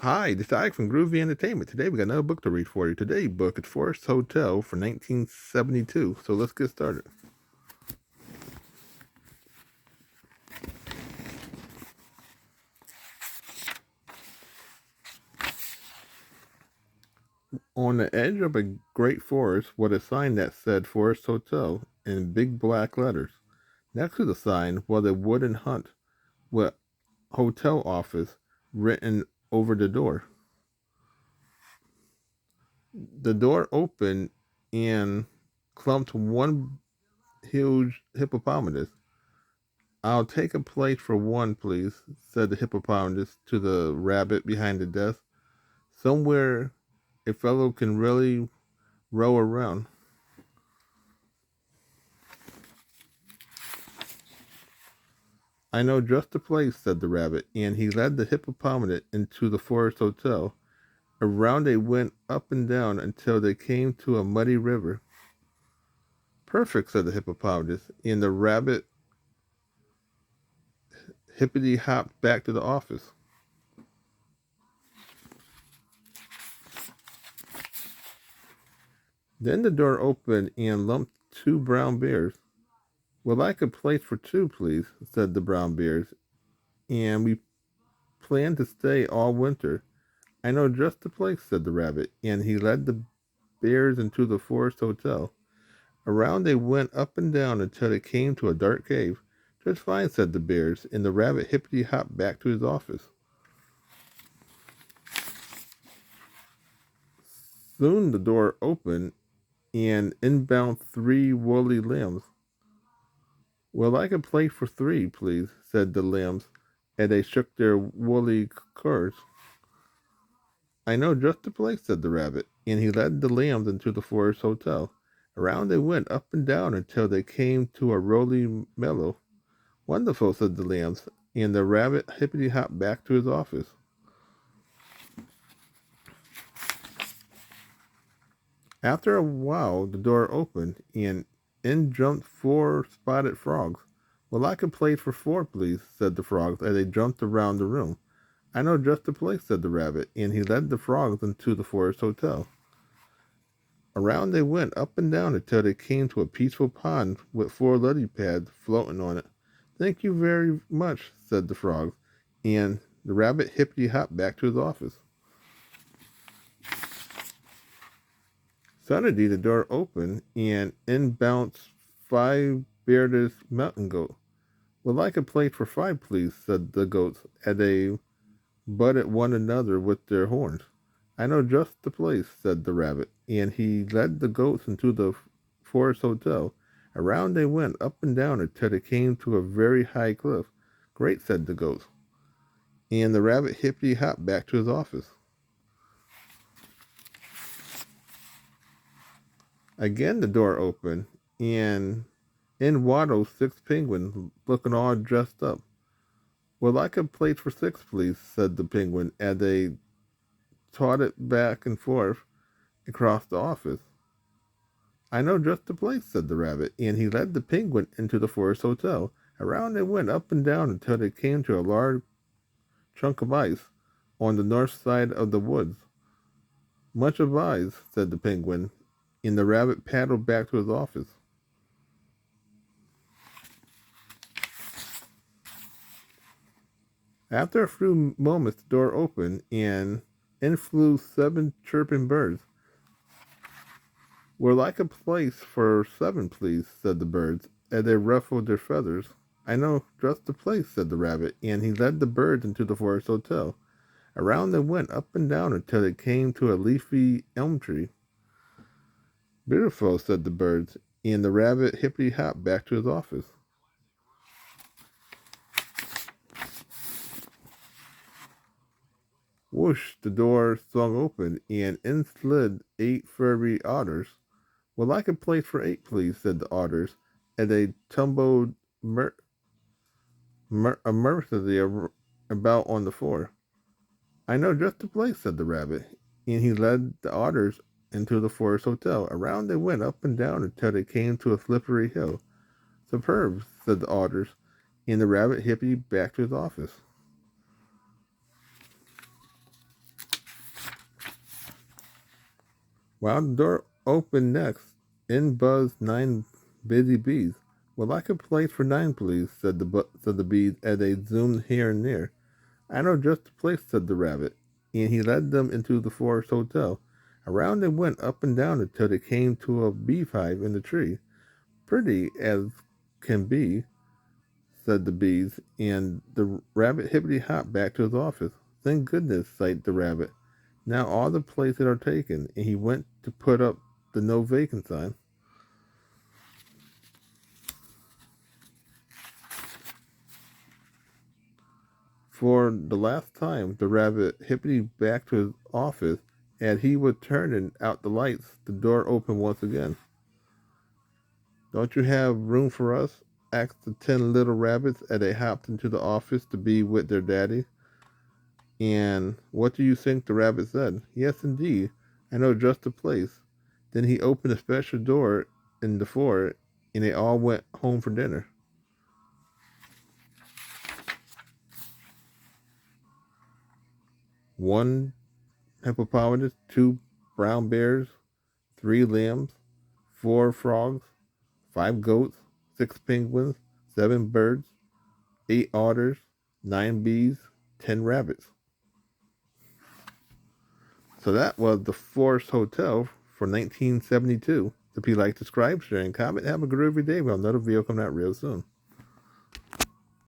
Hi, this is Ike from Groovy Entertainment. Today we got another book to read for you. Today's book is Forrest Hotel for 1972. So let's get started. On the edge of a great forest was a sign that said Forrest Hotel in big black letters. Next to the sign was a wooden hut with hotel office written over the door. The door opened and clumped one huge hippopotamus. "I'll take a place for one, please," said the hippopotamus to the rabbit behind the desk. "Somewhere a fellow can really row around." "I know just the place," said the rabbit, and he led the hippopotamus into the Forest Hotel. Around they went up and down until they came to a muddy river. "Perfect," said the hippopotamus, and the rabbit hippity hopped back to the office. Then the door opened and lumped two brown bears. "Would like a place for two, please," said the brown bears, "and we plan to stay all winter." "I know just the place," said the rabbit, and he led the bears into the Forest Hotel. Around they went up and down until they came to a dark cave. "Just fine," said the bears, and the rabbit hippity hopped back to his office. Soon the door opened, and in bounced three woolly lambs. "Would like a place for three, please," said the lambs, and they shook their woolly curs. "I know just the place," said the rabbit, and he led the lambs into the Forest Hotel. Around they went up and down until they came to a rolling meadow. "Wonderful," said the lambs, and the rabbit hippity hopped back to his office. After a while, the door opened, and in jumped four spotted frogs. "Well, I could play for four, please," said the frogs as they jumped around the room. "I know just the place," said the rabbit, and he led the frogs into the Forest Hotel. Around they went up and down until they came to a peaceful pond with four lily pads floating on it. "Thank you very much," said the frogs, and the rabbit hippity hopped back to his office. Suddenly the door opened, and in bounced five bearded mountain goats. "Would like a plate for five, please," said the goats as they butted one another with their horns. "I know just the place," said the rabbit, and he led the goats into the Forest Hotel. Around they went up and down until they came to a very high cliff. "Great," said the goats, and the rabbit hippity hopped back to his office. Again the door opened, and in waddled six penguins, looking all dressed up. "Would like a plate for six, please," said the penguin as they trotted back and forth across the office. "I know just the place," said the rabbit, and he led the penguin into the Forest Hotel. Around they went up and down until they came to a large chunk of ice on the north side of the woods. "Much obliged," said the penguin, and the rabbit paddled back to his office. After a few moments, the door opened, and in flew seven chirping birds. "We're like a place for seven, please," said the birds, as they ruffled their feathers. "I know just the place," said the rabbit, and he led the birds into the Forest Hotel. Around they went up and down until they came to a leafy elm tree. "Beautiful," said the birds, and the rabbit hippity hopped back to his office. Whoosh! The door swung open, and in slid eight furry otters. "Would like a place for eight, please," said the otters, as they tumbled mercilessly about on the floor. "I know just the place," said the rabbit, and he led the otters into the Forest Hotel. Around they went up and down until they came to a slippery hill. "Superb," said the otters, and the rabbit hippity back to his office. While the door opened next, in buzzed 9 busy bees. "Would like a place for 9, please," said the bees as they zoomed here and there. "I know just the place," said the rabbit, and he led them into the Forest Hotel. Around they went, up and down, until they came to a beehive in the tree. "Pretty as can be," said the bees, and the rabbit hippity hopped back to his office. "Thank goodness," sighed the rabbit. "Now all the places are taken," and he went to put up the no vacant sign. For the last time, the rabbit hippity back to his office. As he was turning out the lights, the door opened once again. "Don't you have room for us?" asked the 10 little rabbits as they hopped into the office to be with their daddy. And what do you think the rabbit said? "Yes, indeed. I know just the place." Then he opened a special door in the fort, and they all went home for dinner. One hippopotamus, 2 brown bears, 3 lambs, 4 frogs, 5 goats, 6 penguins, 7 birds, 8 otters, 9 bees, 10 rabbits. So that was the Forest Hotel for 1972. If you like, subscribe, share, and comment, have a groovy day. We'll have another video coming out real soon.